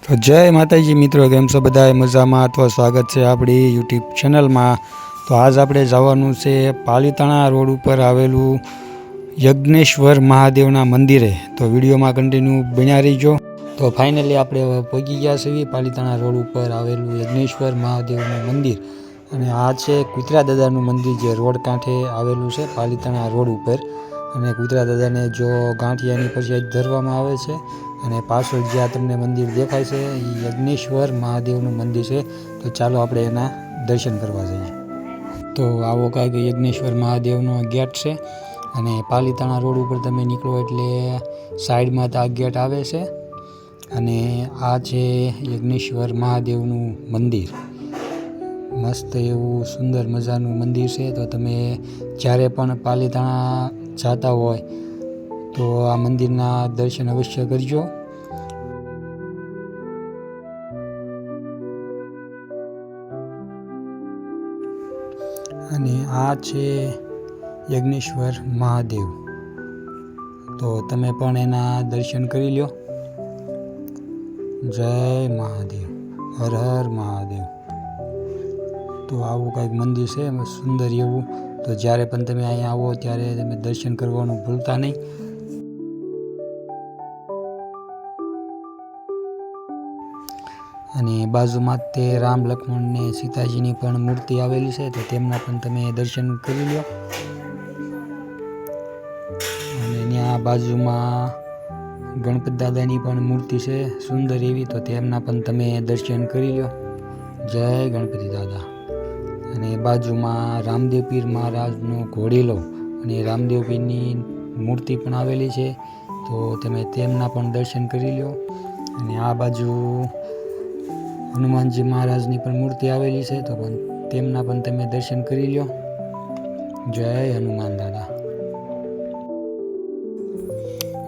તો જય માતાજી મિત્રો, કેમ છો બધા મજામાં? તો સ્વાગત છે આપણી યુટ્યુબ ચેનલમાં। તો આજ આપણે જવાનું છે પાલીતાણા રોડ ઉપર આવેલું યજ્ઞેશ્વર મહાદેવના મંદિરે। તો વિડીયોમાં કન્ટિન્યુ બન્યા રહીજો। તો ફાઇનલી આપણે પહોંચી ગયા છીએ પાલીતાણા રોડ ઉપર આવેલું યજ્ઞેશ્વર મહાદેવનું મંદિર। અને આ છે કુતરા દાદાનું મંદિર, જે રોડ કાંઠે આવેલું છે પાલીતાણા રોડ ઉપર। અને કુતરા દાદાને જો ગાંઠિયાની પ્રસાદ ધરવામાં આવે છે। અને પાછળ જ્યાં તમને મંદિર દેખાય છે એ યજ્ઞેશ્વર મહાદેવનું મંદિર છે। તો ચાલો આપણે એના દર્શન કરવા જઈએ। તો આવો કાંઈક યજ્ઞેશ્વર મહાદેવનો ગેટ છે। અને પાલીતાણા રોડ ઉપર તમે નીકળો એટલે સાઈડમાં તો આ ગેટ આવે છે। અને આ છે યજ્ઞેશ્વર મહાદેવનું મંદિર। મસ્ત એવું સુંદર મજાનું મંદિર છે। તો તમે જ્યારે પણ પાલીતાણા જતા હોય તો આ મંદિરના દર્શન અવશ્ય કરજો। અને આ છે યજ્ઞેશ્વર મહાદેવ। તો તમે પણ એના દર્શન કરી લ્યો। જય મહાદેવ, હર હર મહાદેવ। તો આવું કંઈક મંદિર છે સુંદર એવું। તો જ્યારે પણ તમે અહીંયા આવો ત્યારે તમે દર્શન કરવાનું ભૂલતા નહીં। અને બાજુમાં તે રામ, લક્ષ્મણ ને સીતાજીની પણ મૂર્તિ આવેલી છે। તો તેમના પણ તમે દર્શન કરી લો। અને ત્યાં બાજુમાં ગણપતિ દાદાની પણ મૂર્તિ છે સુંદર એવી। તો તેમના પણ તમે દર્શન કરી લો। જય ગણપતિ દાદા। અને બાજુમાં રામદેવ પીર મહારાજનો ઘોડેલો અને રામદેવ પીરની મૂર્તિ પણ આવેલી છે। તો તમે તેમના પણ દર્શન કરી લો। અને આ બાજુ હનુમાનજી મહારાજની પણ મૂર્તિ આવેલી છે। તો પણ તેમના પણ તમે દર્શન કરી લો। જય હનુમાન દાદા।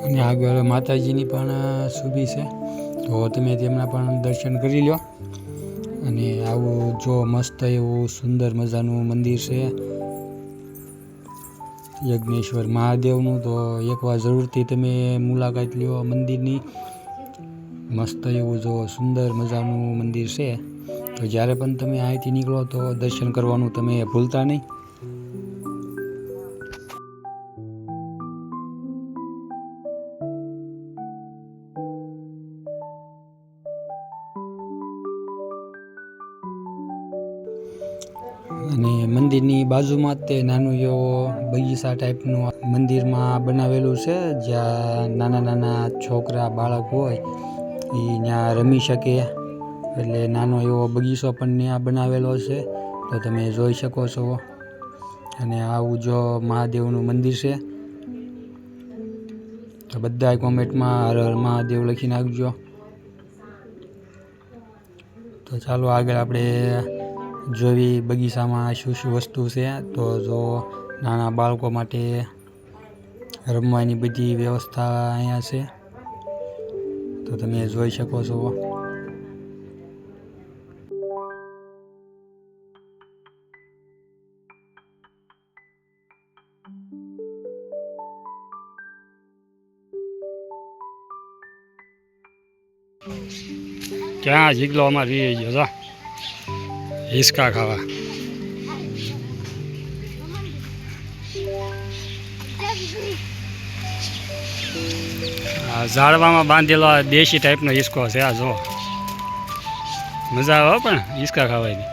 અને આગળ માતાજીની પણ સુબી છે। તો તમે તેમના પણ દર્શન કરી લો। અને આવું જો મસ્ત એવું સુંદર મજાનું મંદિર છે યજ્ઞેશ્વર મહાદેવનું। તો એકવાર જરૂરથી તમે મુલાકાત લ્યો મંદિરની। મસ્ત એવું જો સુંદર મજાનું મંદિર છે। તો જ્યારે પણ તમે અહીંથી નીકળો તો દર્શન કરવાનું તમે ભૂલતા નહીં। અને મંદિરની બાજુમાં તે નાનું એવો બગીચા ટાઈપનું મંદિરમાં બનાવેલું છે, જ્યાં નાના નાના છોકરા બાળક હોય એ ત્યાં રમી શકે। એટલે નાનો એવો બગીચો પણ ત્યાં બનાવેલો છે। તો તમે જોઈ શકો છો। અને આવું જો મહાદેવનું મંદિર છે। તો બધા કોમેન્ટમાં હર હર મહાદેવ લખી નાખજો। તો ચાલો આગળ આપણે જોવી બગીચામાં શું શું વસ્તુ છે। તો જો નાના બાળકો માટે રમવાની બધી વ્યવસ્થા અહીંયા છે। તો તમે જોઈ શકો છો। ક્યાં જીગલો અમારે રહી ગયો છો હિસકા ખાવા। ઝાડવામાં બાંધેલો દેશી ટાઈપનો હિસકો છે। આ જો મજા આવે પણ હિસકા ખાવાની।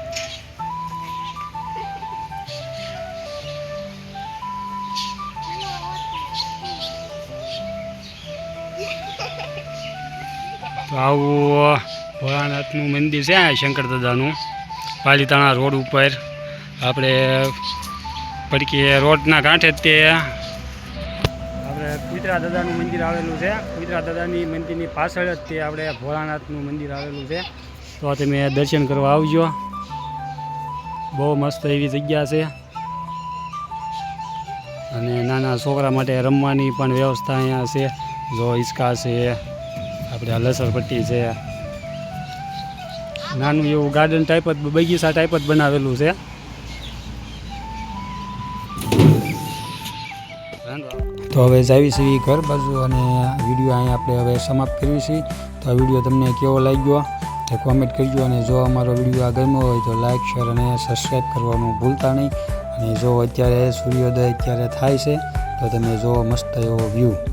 તો આવું ભોળાનાથનું મંદિર છે શંકર દાદાનું, પાલીતાણા રોડ ઉપર। આપણે પડકી રોડના કાંઠે જ તે આપણે કુતરા દાદાનું મંદિર આવેલું છે। કુતરા દાદાની મંદિરની પાછળ જ તે આપણે ભોળાનાથનું મંદિર આવેલું છે। તો તમે દર્શન કરવા આવજો। બહુ મસ્ત એવી જગ્યા છે। અને નાના છોકરા માટે રમવાની પણ વ્યવસ્થા અહીંયા છે। જો હિંચકા છે, આપણે લસરપટ્ટી છે, નાનું એવું ગાર્ડન ટાઈપ જ બગીચા ટાઈપ જ બનાવેલું છે। તો હવે જાવી છીએ ઘર બાજુ, અને વિડીયો અહીંયા આપણે હવે સમાપ્ત કરવી છીએ। તો આ વિડીયો તમને કેવો લાગ્યો તે કોમેન્ટ કરજો, અને જો અમારો વિડીયો આ ગમ્યો હોય તો લાઇક, શેર અને સબસ્ક્રાઈબ કરવાનું ભૂલતા નહીં. અને જો અત્યારે સૂર્યોદય અત્યારે થાય છે તો તમે જો મસ્ત એવો વ્યૂ.